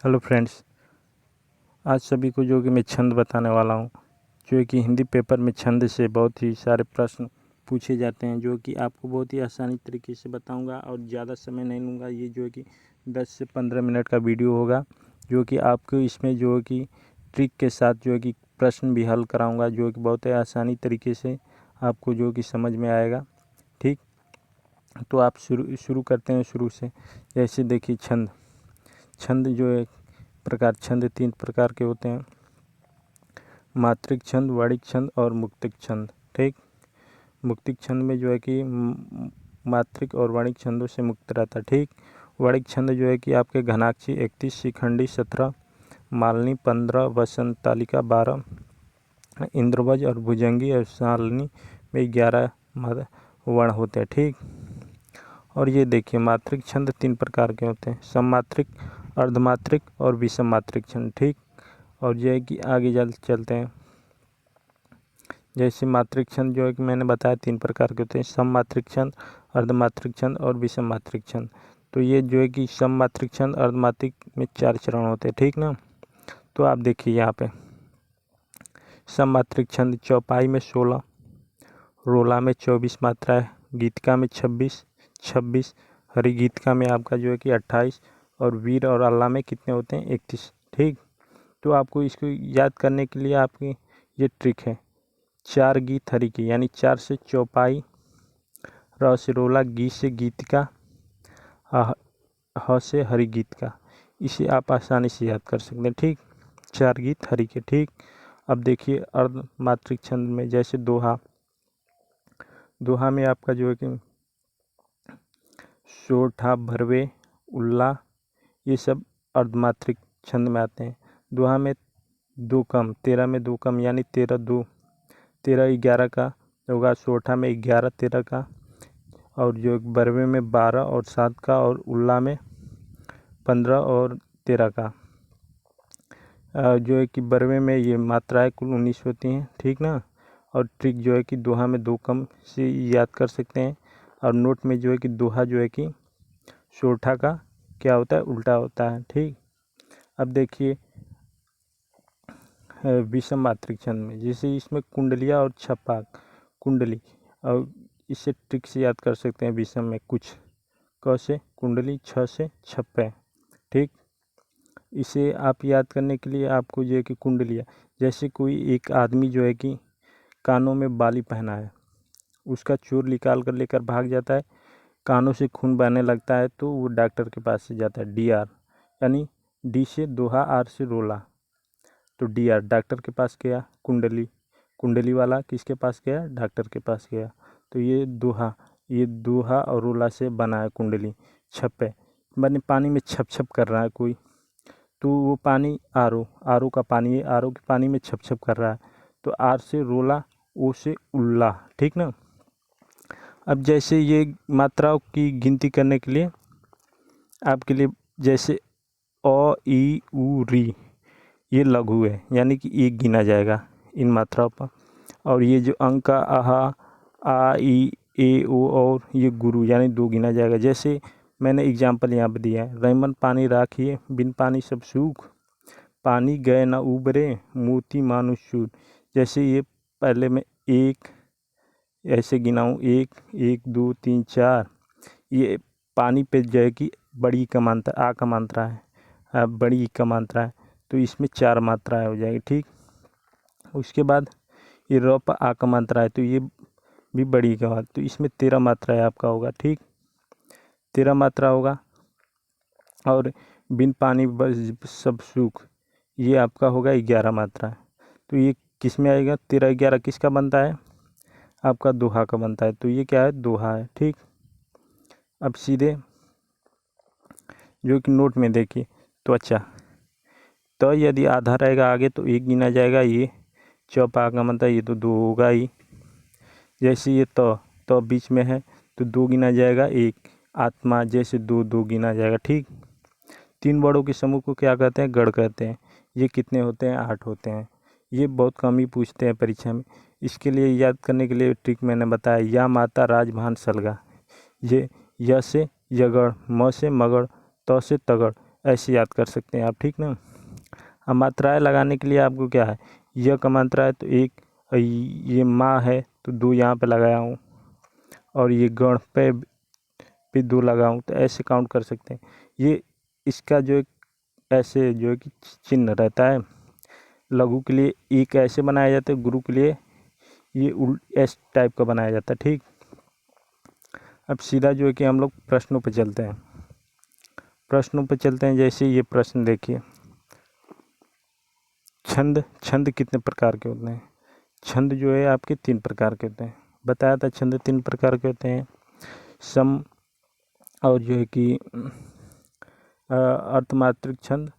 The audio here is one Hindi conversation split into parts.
हेलो फ्रेंड्स, आज सभी को जो कि मैं छंद बताने वाला हूँ। जो कि हिंदी पेपर में छंद से बहुत ही सारे प्रश्न पूछे जाते हैं, जो कि आपको बहुत ही आसानी तरीके से बताऊंगा और ज़्यादा समय नहीं लूँगा। ये जो है कि 10 से 15 मिनट का वीडियो होगा, जो कि आपको इसमें जो है कि ट्रिक के साथ जो है कि प्रश्न भी हल कराऊँगा, जो कि बहुत ही आसानी तरीके से आपको जो कि समझ में आएगा। ठीक, तो आप शुरू करते हैं शुरू से। जैसे देखिए, छंद जो है प्रकार, छंद 3 प्रकार के होते हैं: मात्रिक छंद, वर्णिक छंद और मुक्तिक छंद। ठीक, मुक्तिक छंद में जो है कि मात्रिक और वर्णिक छंदों से मुक्त रहता है। ठीक, वर्णिक छंद जो है कि आपके घनाक्षी 31, शिखंडी 17, मालनी 15, वसंत तालिका 12, इंद्रवज और भुजंगी और शालिनी में 11 वर्ण होते हैं। ठीक, और ये देखिए, मात्रिक छंद 3 प्रकार के होते हैं: सममात्रिक, अर्धमात्रिक और विषम मात्रिक छंद। ठीक, और जो है कि आगे चलते हैं। जैसे मात्रिक छंद जो है कि मैंने बताया 3 प्रकार के होते हैं: सममात्रिक छंद, अर्धमात्रिक छंद और विषम मात्रिक छंद। तो ये जो है कि सममात्रिक छंद, अर्धमात्रिक में 4 चरण होते हैं। ठीक ना, तो आप देखिए यहाँ पे सममात्रिक छंद चौपाई में 16, रोला में 24 मात्राएं, गीतिका में 26, हरिगीतिका में आपका जो है कि 28 और वीर और अल्लाह में कितने होते हैं? 31। ठीक, तो आपको इसको याद करने के लिए आपकी ये ट्रिक है: 4 गीत हरि की, यानी 4 से चौपाई, र से रोला, गी से गीतिका, ह से हरिगीतिका। इसे आप आसानी से याद कर सकते हैं। ठीक, 4 गीत हरि के। ठीक, अब देखिए अर्धमात्रिक छंद में, जैसे दोहा में आपका जो है कि सोठा, भरवे, उल्ला, ये सब अर्धमात्रिक छंद में आते हैं। दोहा में 2 कम, 13 में 2 कम, यानी 13 11 का होगा। सोठा में 11 13 का, और जो बरवे में 12 और 7 का, और उल्ला में 15 और 13 का। जो है कि बरवे में ये मात्राएं कुल 19 होती हैं। ठीक ना, और ट्रिक जो है कि दोहा में 2 कम से याद कर सकते हैं। और नोट में जो है कि दोहा जो है कि सोठा का क्या होता है? उल्टा होता है। ठीक, अब देखिए विषम मात्रिक छंद में, जैसे इसमें कुंडलिया और छपाक, कुंडली, और इसे ट्रिक से याद कर सकते हैं। विषम में कुछ, क से कुंडली, छ से छप्पे। ठीक, इसे आप याद करने के लिए आपको जो है कि कुंडलिया, जैसे कोई एक आदमी जो है कि कानों में बाली पहना है, उसका चोर निकाल कर लेकर भाग जाता है, कानों से खून बहने लगता है, तो वो डॉक्टर के पास से जाता है। DR, यानी डी से दोहा, आर से रोला, तो DR डॉक्टर के पास गया। कुंडली वाला किसके पास गया? डॉक्टर के पास गया। तो ये दोहा और रोला से बना है कुंडली। छप्पे माने पानी में छप छप कर रहा है कोई, तो वो पानी आरो का पानी, आरो के पानी में छप छप कर रहा है, तो आर से रोला, ओ से उल्ला। ठीक ना, अब जैसे ये मात्राओं की गिनती करने के लिए आपके लिए, जैसे अ ई उ री, ये लघु है, यानी कि 1 गिना जाएगा इन मात्राओं पर। और ये जो अंक का आहा, आ ई ए ओ, और ये गुरु, यानी 2 गिना जाएगा। जैसे मैंने एग्जाम्पल यहाँ पर दिया है: रैमन पानी राखिए, बिन पानी सब सूख, पानी गए ना उबरे, मोती मानुष सूद। जैसे ये पहले मैं 1 ऐसे गिनाऊँ, 1 1 2 3 4, ये पानी पे जो है कि बड़ी का मात्रा, आ का मात्रा है, बड़ी का मात्रा है, तो इसमें 4 मात्राएं हो जाएगी। ठीक, उसके बाद ये र पर आ का मात्रा है, तो ये भी बड़ी का बात, तो इसमें 13 मात्राएं आपका होगा। ठीक, 13 मात्रा होगा। और बिन पानी बस सब सूख, ये आपका होगा 11 मात्रा। तो ये किस में आएगा? 13 11 किसका बनता है? आपका दोहा का बनता है, तो ये क्या है? दोहा है। ठीक, अब सीधे जो कि नोट में देखिए, त्वचा, तो यदि आधा रहेगा आगे तो 1 गिना जाएगा, ये चौपा का मतलब ये तो 2 होगा ही। जैसे ये तो बीच में है, तो 2 गिना जाएगा, 1। आत्मा, जैसे 2 2 गिना जाएगा। ठीक, 3 वर्णों के समूह को क्या कहते हैं? गढ़ कहते हैं। ये कितने होते हैं? 8 होते हैं। ये बहुत कम ही पूछते हैं परीक्षा में। इसके लिए याद करने के लिए ट्रिक मैंने बताया: या माता राजभान सलगा, ये य से यगड़, म से मगड़, त से तगड़, ऐसे याद कर सकते हैं आप, ठीक ना। अब मात्राएं लगाने के लिए आपको क्या है, य का मात्रा है तो 1, ये माँ है तो 2 यहाँ पे लगाया हूँ, और ये गण पे भी 2 लगाऊँ, तो ऐसे काउंट कर सकते हैं। ये इसका जो एक ऐसे जो है कि चिन्ह रहता है। लघु के लिए एक ऐसे बनाया जाता है, गुरु के लिए ये एस टाइप का बनाया जाता है, ठीक। अब सीधा जो है कि हम लोग प्रश्नों पे चलते हैं। जैसे ये प्रश्न देखिए, छंद कितने प्रकार के होते हैं। छंद जो है आपके 3 प्रकार के होते हैं, बताया था छंद 3 प्रकार के होते हैं, सम और जो है कि अर्थमात्रिक छंद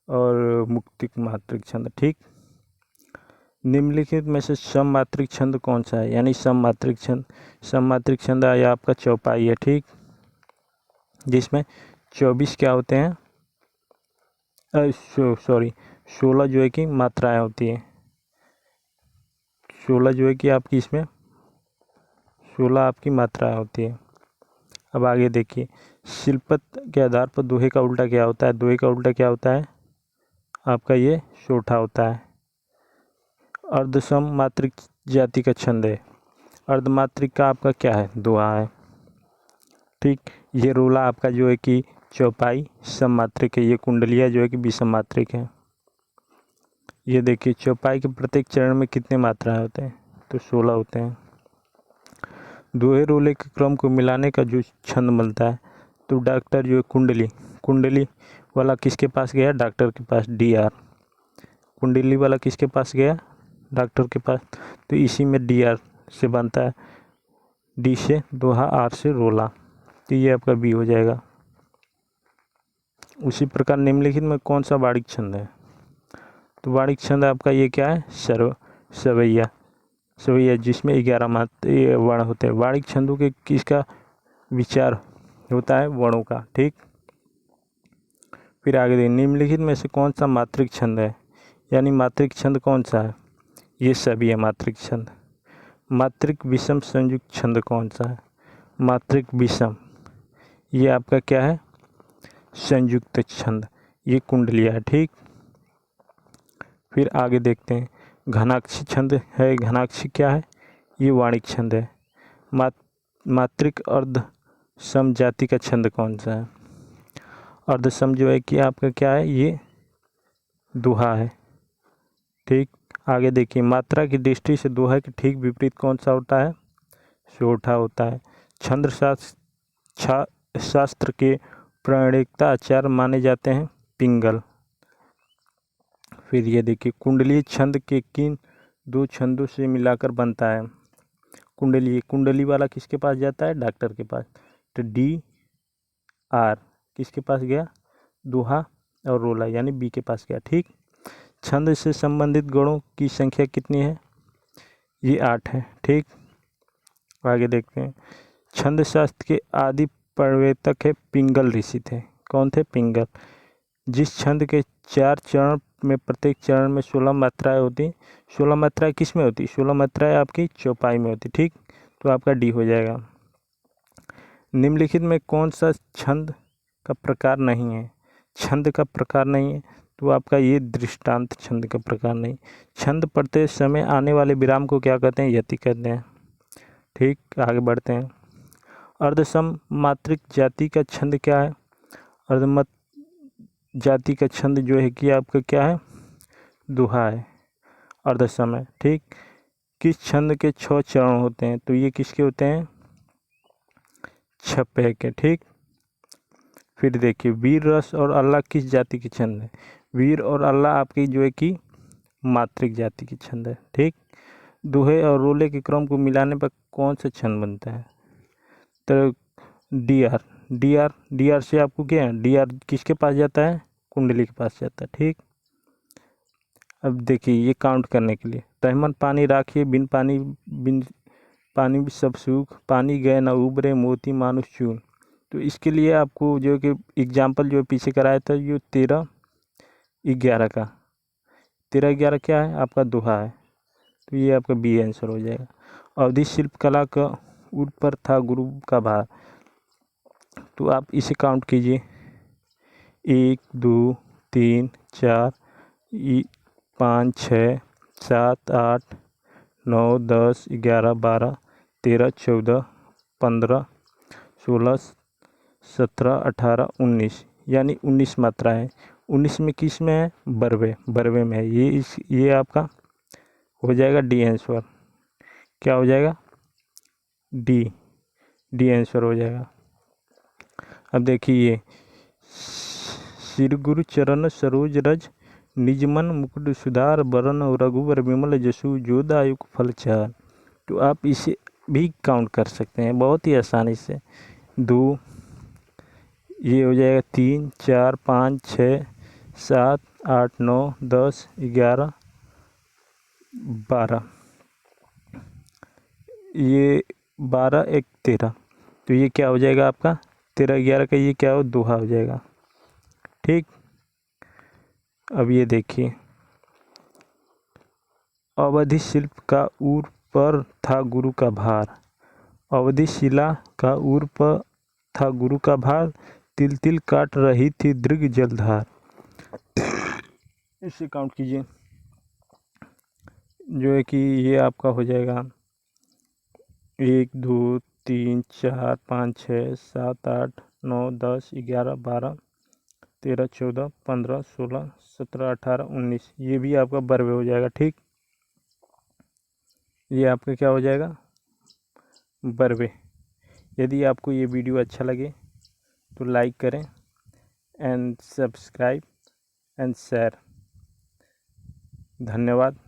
और मुक्तिक मात्रिक छंद, ठीक। निम्नलिखित में से सममात्रिक छंद कौन सा है, यानी सममात्रिक छंद आया आपका चौपाई है, ठीक, जिसमें 24 क्या होते हैं, 16 जो है कि मात्राएं होती है। 16 जो है कि आपकी इसमें 16 आपकी मात्राएं होती है। अब आगे देखिए, शिल्पत के आधार पर दोहे का उल्टा क्या होता है। दोहे का उल्टा क्या होता है आपका, ये सोठा होता है। अर्धसम मात्रिक जाति का छंद है। अर्धमात्रिक का आपका क्या है, दोहा है, ठीक। ये रोला आपका जो है कि चौपाई सम मात्रिक है। ये कुंडलिया जो है कि विषम मात्रिक है। ये देखिए, चौपाई के प्रत्येक चरण में कितने मात्राएं होते हैं, तो 16 होते हैं। दोहे रोले के क्रम को मिलाने का जो छंद मिलता है, तो डॉक्टर जो है कुंडली वाला किसके पास गया, डॉक्टर के पास, DR। कुंडली वाला किसके पास गया, डॉक्टर के पास, तो इसी में DR से बनता है, D से दोहा, R से रोला, तो ये आपका B हो जाएगा। उसी प्रकार निम्नलिखित में कौन सा वाणिक छंद है, तो वाणिक छंद आपका ये क्या है, सवैया, जिसमें 11 वर्ण होते हैं। वाणिक छंदों के किसका विचार होता है, वर्णों का, ठीक। फिर आगे देखिए, निम्नलिखित में से कौन सा मात्रिक छंद है, यानी मात्रिक छंद कौन सा है, ये सभी है मात्रिक छंद। मात्रिक विषम संयुक्त छंद कौन सा है, मात्रिक विषम, ये आपका क्या है, संयुक्त छंद, ये कुंडलिया है, ठीक। फिर आगे देखते हैं, घनाक्षी छंद है। घनाक्षी क्या है, ये वाणिक छंद है। मात्रिक अर्ध सम जाति का छंद कौन सा है, अर्धसम जो है कि आपका क्या है, ये दोहा है, ठीक। आगे देखिए, मात्रा की दृष्टि से दोहा के ठीक विपरीत कौन सा होता है, सोठा होता है। छंद शास्त्र के प्रणेता आचार्य माने जाते हैं पिंगल। फिर ये देखिए, कुंडली छंद के किन 2 छंदों से मिलाकर बनता है। कुंडली वाला किसके पास जाता है, डॉक्टर के पास, तो DR किसके पास गया, दोहा और रोला, यानी B के पास गया, ठीक। छंद से संबंधित गणों की संख्या कितनी है, ये 8 है, ठीक। आगे देखते हैं, छंद शास्त्र के आदि प्रवर्तक है पिंगल ऋषि थे। कौन थे, पिंगल। जिस छंद के 4 चरण में प्रत्येक चरण में 16 मात्राएं होती, 16 मात्राएं किस में होती, 16 मात्राएं आपकी चौपाई में होती, ठीक, तो आपका D हो जाएगा। निम्नलिखित में कौन सा छंद का प्रकार नहीं है, छंद का प्रकार नहीं है, तो आपका ये दृष्टांत छंद का प्रकार नहीं। छंद पढ़ते समय आने वाले विराम को क्या कहते हैं, यति कहते हैं, ठीक। आगे बढ़ते हैं, अर्धसम मात्रिक जाति का छंद क्या है, अर्धमत जाति का छंद जो है कि आपका क्या है, दोहा है, अर्धसम है, ठीक। किस छंद के 6 चरण होते हैं, तो ये किसके होते हैं, छप्पे के, ठीक। फिर देखिए, वीर रस और अल्लाह किस जाति के छंद है, वीर और अल्लाह आपकी जो है कि मात्रिक जाति की छंद है, ठीक। दोहे और रोले के क्रम को मिलाने पर कौन सा छंद बनता है, तो DR से आपको क्या है, DR किसके पास जाता है, कुंडली के पास जाता है, ठीक। अब देखिए, ये काउंट करने के लिए, तहमन पानी राखिए, बिन पानी सब सूख, पानी गए ना उबरे, मोती मानुष चून। तो इसके लिए आपको जो कि एग्जाम्पल जो पीछे कराया था, ये 13-11 का, 13-11 क्या है, आपका दोहा है, तो ये आपका B आंसर हो जाएगा। अवधि शिल्प कला का उर पर था गुरु का भार, तो आप इसे काउंट कीजिए, 1 2 3 4 5 6 7 8 9 10 11 12 13 14 15 16 17 18 19 यानी 19 मात्रा है। 19 में किस में है? बरवे में है। ये आपका हो जाएगा डी आंसर। क्या हो जाएगा? डी आंसर हो जाएगा। अब देखिए, श्री गुरु चरण सरोज रज निज मन मुकुट सुधार बरन रघुवर विमल जसु जो दायक फल चार। तो आप इसे भी काउंट कर सकते हैं बहुत ही आसानी से। 2, ये हो जाएगा 3 4 5 6 7 8 9 10 11 12, ये 12 1 13। तो ये क्या हो जाएगा आपका? 13 11 का ये क्या हो? दोहा हो जाएगा। ठीक। अब ये देखिए, अवधि शिल्प का ऊर पर था गुरु का भार। अवधि शिला का ऊर पर था गुरु का भार, तिल तिल काट रही थी दृग जलधार। इसे काउंट कीजिए, जो है कि ये आपका हो जाएगा 1 2 3 4 5 6 7 8 9 10 11 12 13 14 15 16 17 18 19। ये भी आपका बरवे हो जाएगा। ठीक, ये आपका क्या हो जाएगा? बरवे। यदि आपको ये वीडियो अच्छा लगे तो लाइक करें एंड सब्सक्राइब एंड शेयर। धन्यवाद।